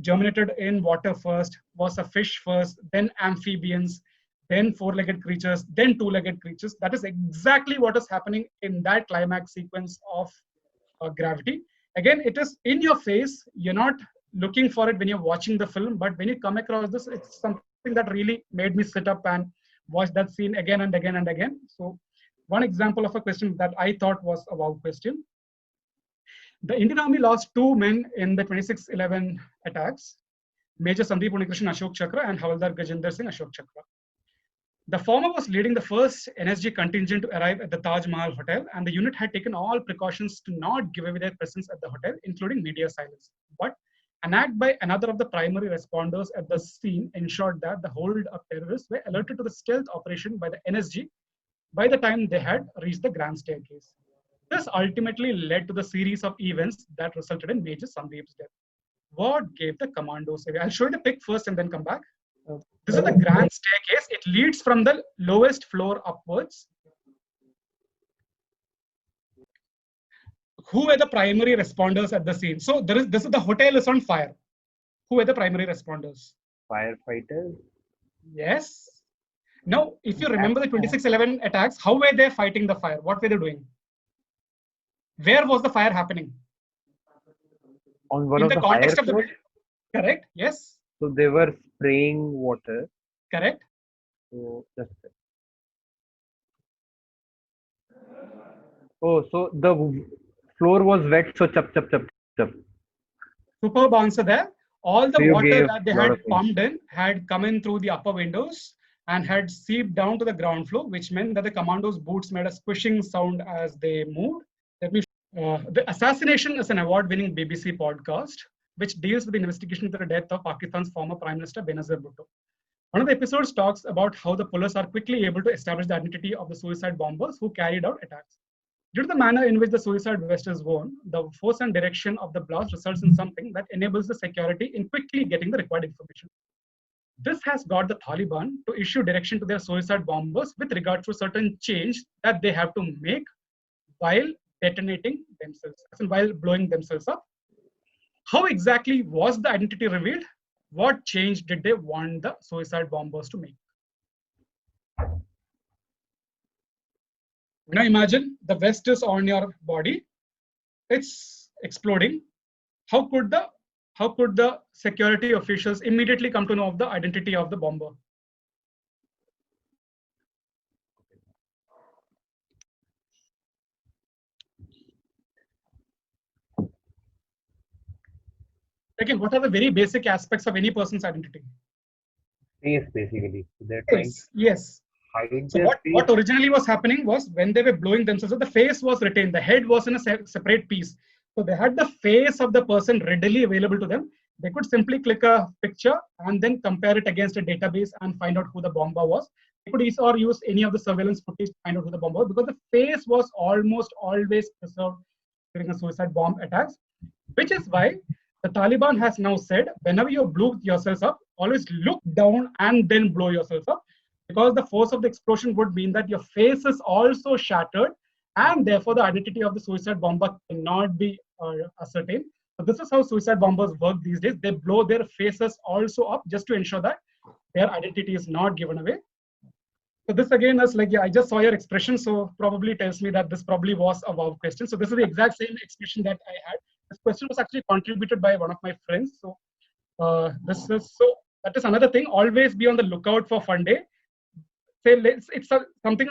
germinated in water first, was a fish first, then amphibians, then 4-legged creatures, then 2-legged creatures. That is exactly what is happening in that climax sequence of Gravity. Again, it is in your face. You're not looking for it when you're watching the film, but when you come across this, it's something that really made me sit up and watch that scene again and again and again. So one example of a question that I thought was a wow question. The Indian Army lost 2 men in the 26/11 attacks, Major Sandeep Unikrishnan Ashok Chakra and Havaldar Gajendra Singh Ashok Chakra. The former was leading the first NSG contingent to arrive at the Taj Mahal Hotel, and the unit had taken all precautions to not give away their presence at the hotel, including media silence. But an act by another of the primary responders at the scene ensured that the hold-up terrorists were alerted to the stealth operation by the NSG by the time they had reached the grand staircase. This ultimately led to the series of events that resulted in Major Sandeep's death. What gave the commandos away? I'll show you the pic first and then come back. This is the grand staircase. It leads from the lowest floor upwards. Who were the primary responders at the scene? So this is the hotel is on fire. Who were the primary responders? Firefighters. Yes. Now, if you remember the 26/11 attacks, how were they fighting the fire? What were they doing? Where was the fire happening? On one In of the the context fire of the floors. correct? Yes. So they were spraying water. Correct. So just oh, so the floor was wet. So chap chap chap chap. Superb answer there. All the So you water gave that they lot had of hints. pumped in had come in through the upper windows and had seeped down to the ground floor, which meant that the commandos' boots made a squishing sound as they moved. Let me. The Assassination is an award-winning BBC podcast which deals with the investigation into the death of Pakistan's former Prime Minister Benazir Bhutto. One of the episodes talks about how the police are quickly able to establish the identity of the suicide bombers who carried out attacks. Due to the manner in which the suicide vest is worn, the force and direction of the blast results in something that enables the security in quickly getting the required information. This has got the Taliban to issue direction to their suicide bombers with regard to a certain change that they have to make while detonating themselves, and while blowing themselves up. How exactly was the identity revealed? What change did they want the suicide bombers to make? Now imagine the vest is on your body, it's exploding. How could the security officials immediately come to know of the identity of the bomber? Again, what are the very basic aspects of any person's identity? Face basically. So they're trying to Yes. hide So their face. what originally was happening was when they were blowing themselves, the face was retained, the head was in a separate piece. So they had the face of the person readily available to them. They could simply click a picture and then compare it against a database and find out who the bomber was. They could use any of the surveillance footage to find out who the bomber was, because the face was almost always preserved during a suicide bomb attacks, which is why the Taliban has now said, whenever you blow yourself up, always look down and then blow yourself up, because the force of the explosion would mean that your face is also shattered, and therefore the identity of the suicide bomber cannot be ascertained. So this is how suicide bombers work these days. They blow their faces also up just to ensure that their identity is not given away. So this again is like, yeah, I just saw your expression, so probably tells me that this probably was a wow question. So this is the exact same expression that I had. This question was actually contributed by one of my friends. So that is another thing. Always be on the lookout for fun day. say something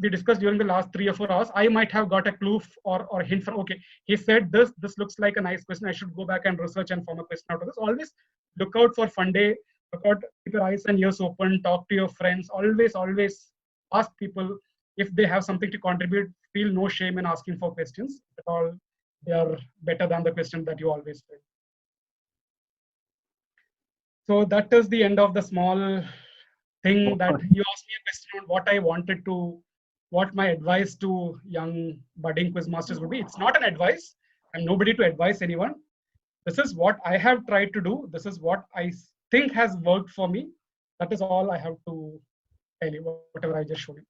we discussed during the last 3 or 4 hours. I might have got a clue or hint from, okay, he said this looks like a nice question. I should go back and research and form a question out of this. Always look out for fun day. Look out, keep your eyes and ears open. Talk to your friends. Always ask people if they have something to contribute. Feel no shame in asking for questions at all. They are better than the question that you always say. So that is the end of the small thing that you asked me a question on what I wanted to, what my advice to young budding quiz masters would be. It's not an advice. I'm nobody to advise anyone. This is what I have tried to do. This is what I think has worked for me. That is all I have to tell you, whatever I just showed you.